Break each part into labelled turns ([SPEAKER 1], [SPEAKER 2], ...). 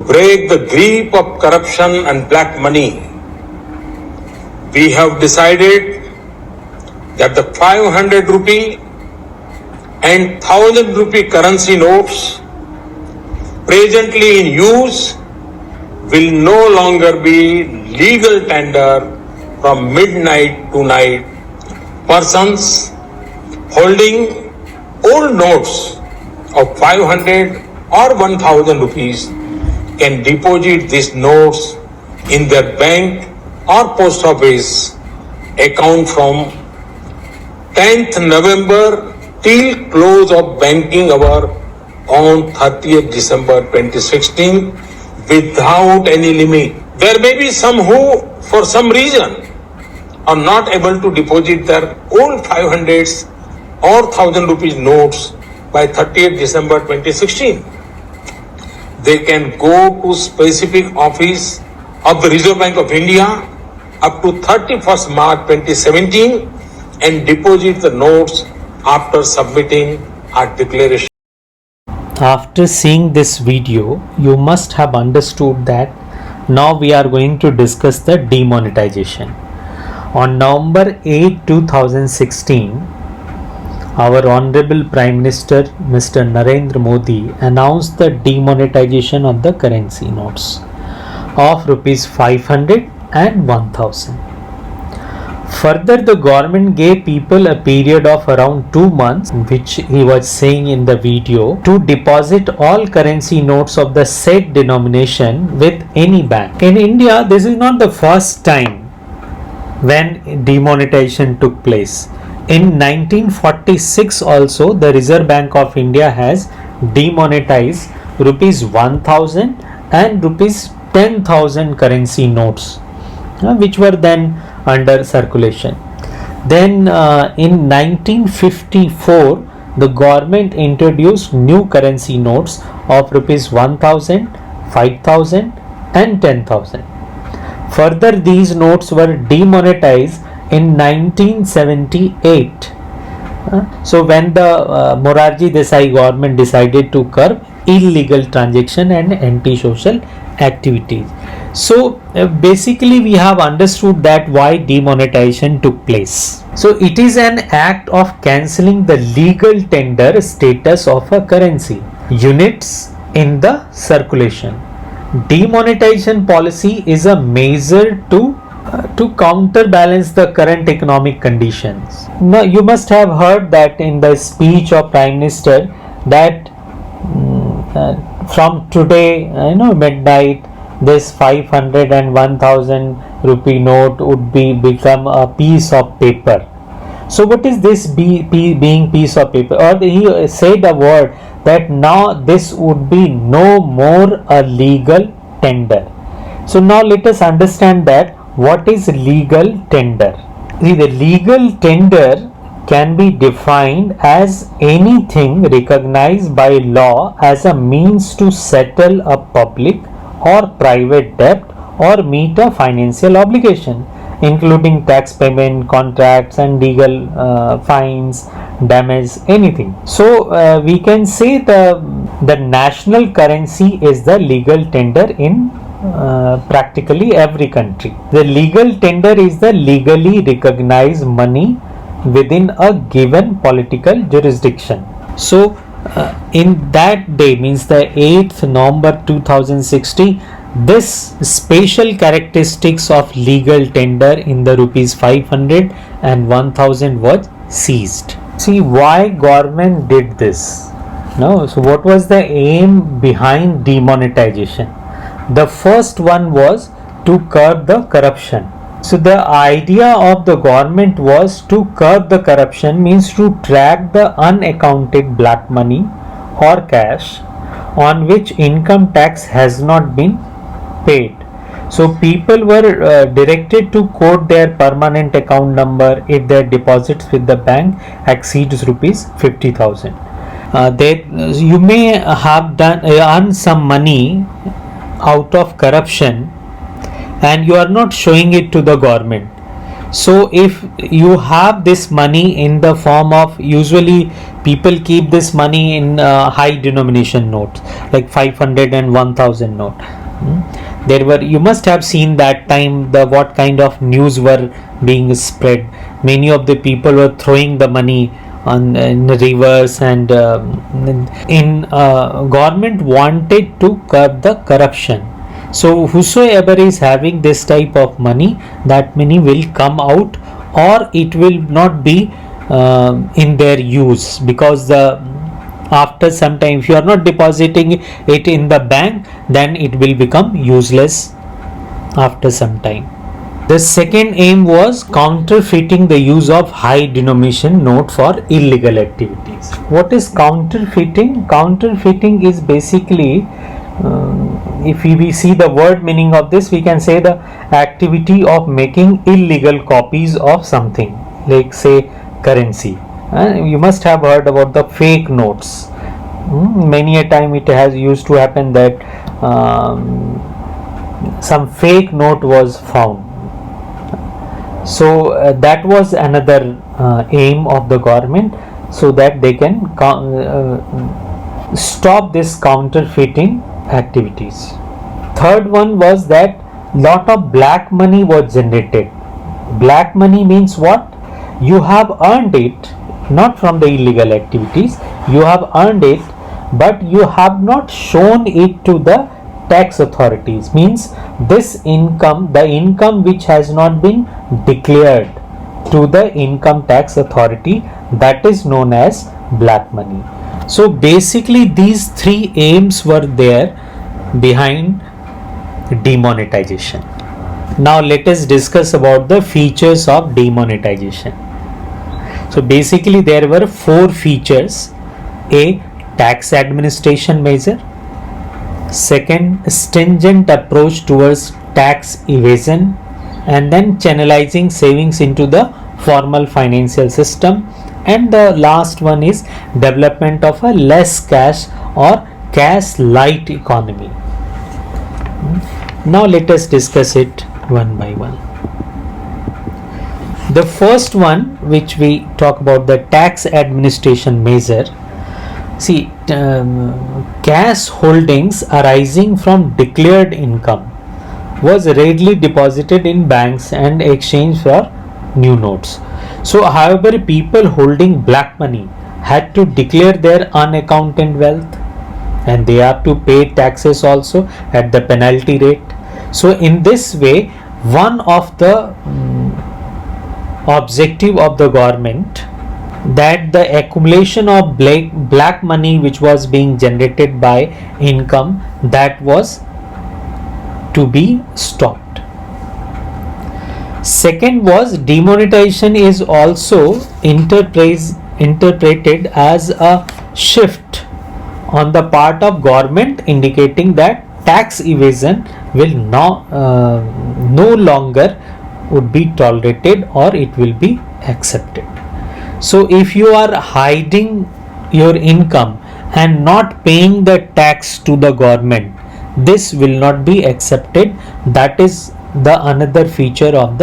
[SPEAKER 1] break the grip of corruption and black money, we have decided that the 500 rupee and 1000 rupee currency notes presently in use will no longer be legal tender from midnight to night. Persons holding old notes of 500 or 1000 rupees can deposit these notes in their bank or post office account from 10th November till close of banking hour on 30th December 2016 without any limit. There may be some who, for some reason, are not able to deposit their old 500s or 1000 rupees notes by 30th December 2016. They can go to specific office of the Reserve Bank of India up to 31st March 2017 and deposit the notes after submitting a declaration.
[SPEAKER 2] After seeing this video, you must have understood that now we are going to discuss the demonetization. On November 8, 2016, our Honorable Prime Minister Mr. Narendra Modi announced the demonetization of the currency notes of rupees 500 and 1000. Further, the government gave people a period of around 2 months, which he was saying in the video, to deposit all currency notes of the said denomination with any bank. In India, this is not the first time when demonetization took place. In 1946 also, the Reserve Bank of India has demonetized rupees 1000 and rupees 10,000 currency notes, which were then under circulation. Then in 1954, the government introduced new currency notes of rupees 1000, 5000 and 10,000. Further, these notes were demonetized in 1978. So when the Morarji Desai government decided to curb illegal transaction and anti-social activities. So basically we have understood that why demonetization took place. So it is an act of cancelling the legal tender status of a currency units in the circulation. Demonetization policy is a measure to counterbalance the current economic conditions. Now you must have heard that in the speech of Prime Minister that from today, midnight, this 500 and 1000 rupee note would become a piece of paper. So what is this being piece of paper? Or he said a word that now this would be no more a legal tender. So now let us understand that what is legal tender. See, the legal tender can be defined as anything recognized by law as a means to settle a public or private debt or meet a financial obligation, including tax payment, contracts and legal fines, damage, anything. So we can say the national currency is the legal tender in practically every country. The legal tender is the legally recognized money within a given political jurisdiction. So in that day, means the 8th November 2016, this special characteristics of legal tender in the rupees 500 and 1000 was seized. See why government did this. No, so what was the aim behind demonetization? The first one was to curb the corruption. So the idea of the government was to curb the corruption, means to track the unaccounted black money or cash on which income tax has not been paid. So people were directed to quote their permanent account number if their deposits with the bank exceeds rupees 50,000. You may have earned some money out of corruption and you are not showing it to the government. So if you have this money in the form of, usually people keep this money in high denomination notes like 500 and 1000 note. There were, you must have seen that time the what kind of news were being spread. Many of the people were throwing the money on in rivers, and government wanted to curb the corruption. So whosoever is having this type of money, that money will come out, or it will not be in their use, because the after some time, if you are not depositing it in the bank, then it will become useless after some time. The second aim was counterfeiting the use of high denomination note for illegal activities. What is counterfeiting? Counterfeiting is basically, if we see the word meaning of this, we can say the activity of making illegal copies of something, like say currency. You must have heard about the fake notes. Many a time it has used to happen that some fake note was found. So that was another aim of the government, so that they can stop this counterfeiting activities. Third one was that lot of black money was generated. Black money means what? You have earned it not from the illegal activities, you have earned it, but you have not shown it to the tax authorities. Means this income, the income which has not been declared to the income tax authority, that is known as black money. So basically these three aims were there behind demonetization. Now let us discuss about the features of demonetization. So basically there were four features. A, tax administration measure. Second, stringent approach towards tax evasion, and then channelizing savings into the formal financial system, and the last one is development of a less cash or cash light economy. Now let us discuss it one by one. The first one, which we talk about, the tax administration measure. See, cash holdings arising from declared income was readily deposited in banks and exchanged for new notes. So however, people holding black money had to declare their unaccounted wealth, and they have to pay taxes also at the penalty rate. So in this way, one of the objective of the government, that the accumulation of black money which was being generated by income, that was to be stopped. Second was demonetization is also interpreted as a shift on the part of government, indicating that tax evasion will no longer would be tolerated, or it will be accepted. So if you are hiding your income and not paying the tax to the government, this will not be accepted. That is the another feature of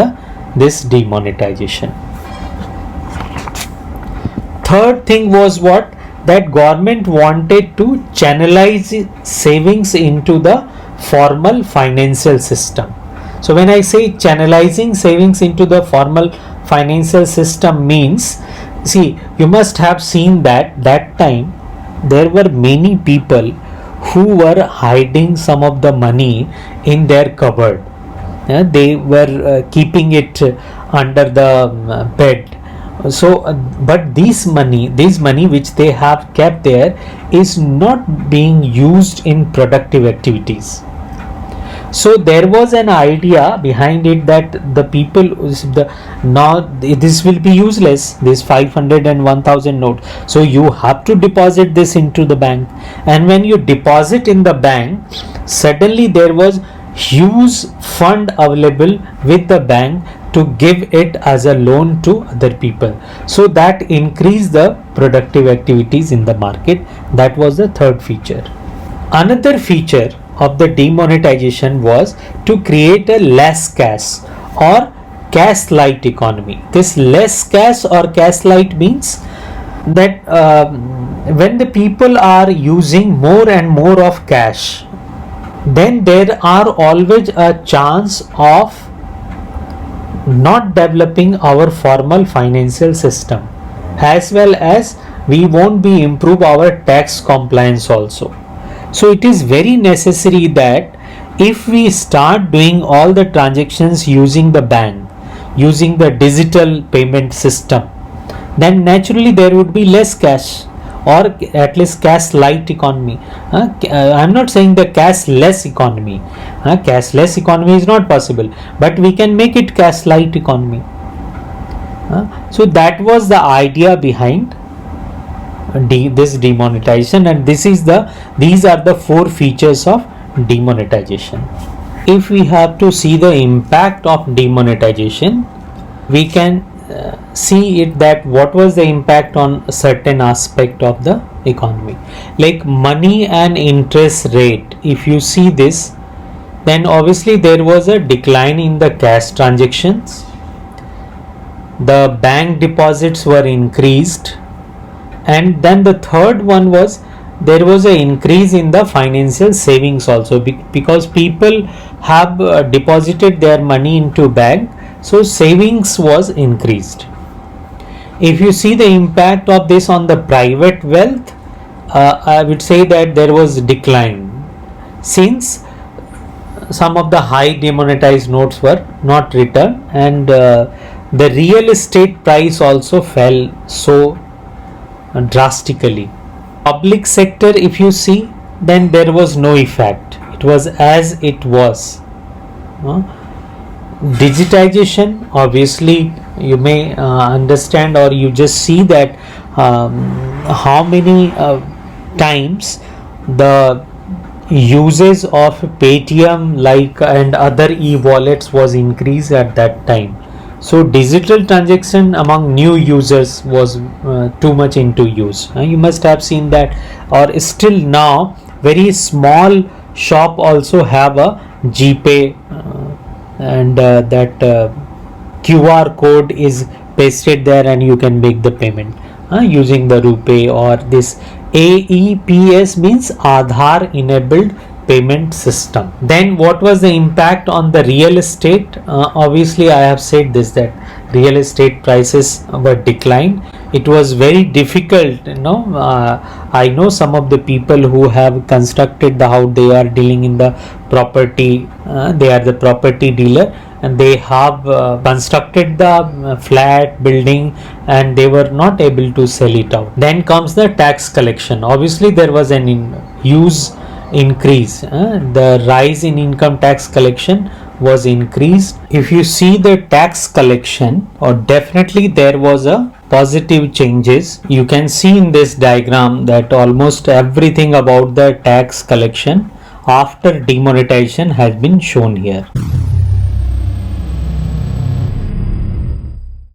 [SPEAKER 2] this demonetization. Third thing was what? That government wanted to channelize savings into the formal financial system. So when I say channelizing savings into the formal financial system means, see, you must have seen that time there were many people who were hiding some of the money in their cupboard. They were keeping it under the bed. So but this money which they have kept there is not being used in productive activities. So there was an idea behind it that the people, now this will be useless, this 500 and 1000 note. So you have to deposit this into the bank, and when you deposit in the bank, suddenly there was huge fund available with the bank to give it as a loan to other people. So that increased the productive activities in the market. That was the third feature. Another feature of the demonetization was to create a less cash or cash light economy. This less cash or cash light means that when the people are using more and more of cash, then there are always a chance of not developing our formal financial system, as well as we won't be improve our tax compliance also. So it is very necessary that if we start doing all the transactions using the bank, using the digital payment system, then naturally there would be less cash, or at least cash light economy. I'm not saying the cash less economy. Cash less economy is not possible, but we can make it cash light economy. So that was the idea behind this demonetization, and these are the 4 features of demonetization. If we have to see the impact of demonetization, we can see it that what was the impact on a certain aspect of the economy, like money and interest rate. If you see this, then obviously there was a decline in the cash transactions, the bank deposits were increased, and then the third one was there was an increase in the financial savings also, because people have deposited their money into bank, so savings was increased. If you see the impact of this on the private wealth, I would say that there was decline, since some of the high demonetized notes were not returned, and the real estate price also fell so drastically. Public sector, if you see, then there was no effect, it was as it was. Digitization, obviously you may understand, or you just see that how many times the uses of Paytm and other e-wallets was increased at that time. So digital transaction among new users was too much into use. You must have seen that, or still now very small shop also have a GPay, and that QR code is pasted there, and you can make the payment using the RuPay, or this AEPS means Aadhaar enabled payment system. Then what was the impact on the real estate? Obviously I have said this, that real estate prices were declined. It was very difficult, I know some of the people who have constructed the house, they are dealing in the property, they are the property dealer, and they have constructed the flat building, and they were not able to sell it out. Then comes the tax collection. Obviously there was an huge increase, the rise in income tax collection was increased. If you see the tax collection, or definitely there was a positive changes. You can see in this diagram that almost everything about the tax collection after demonetization has been shown here.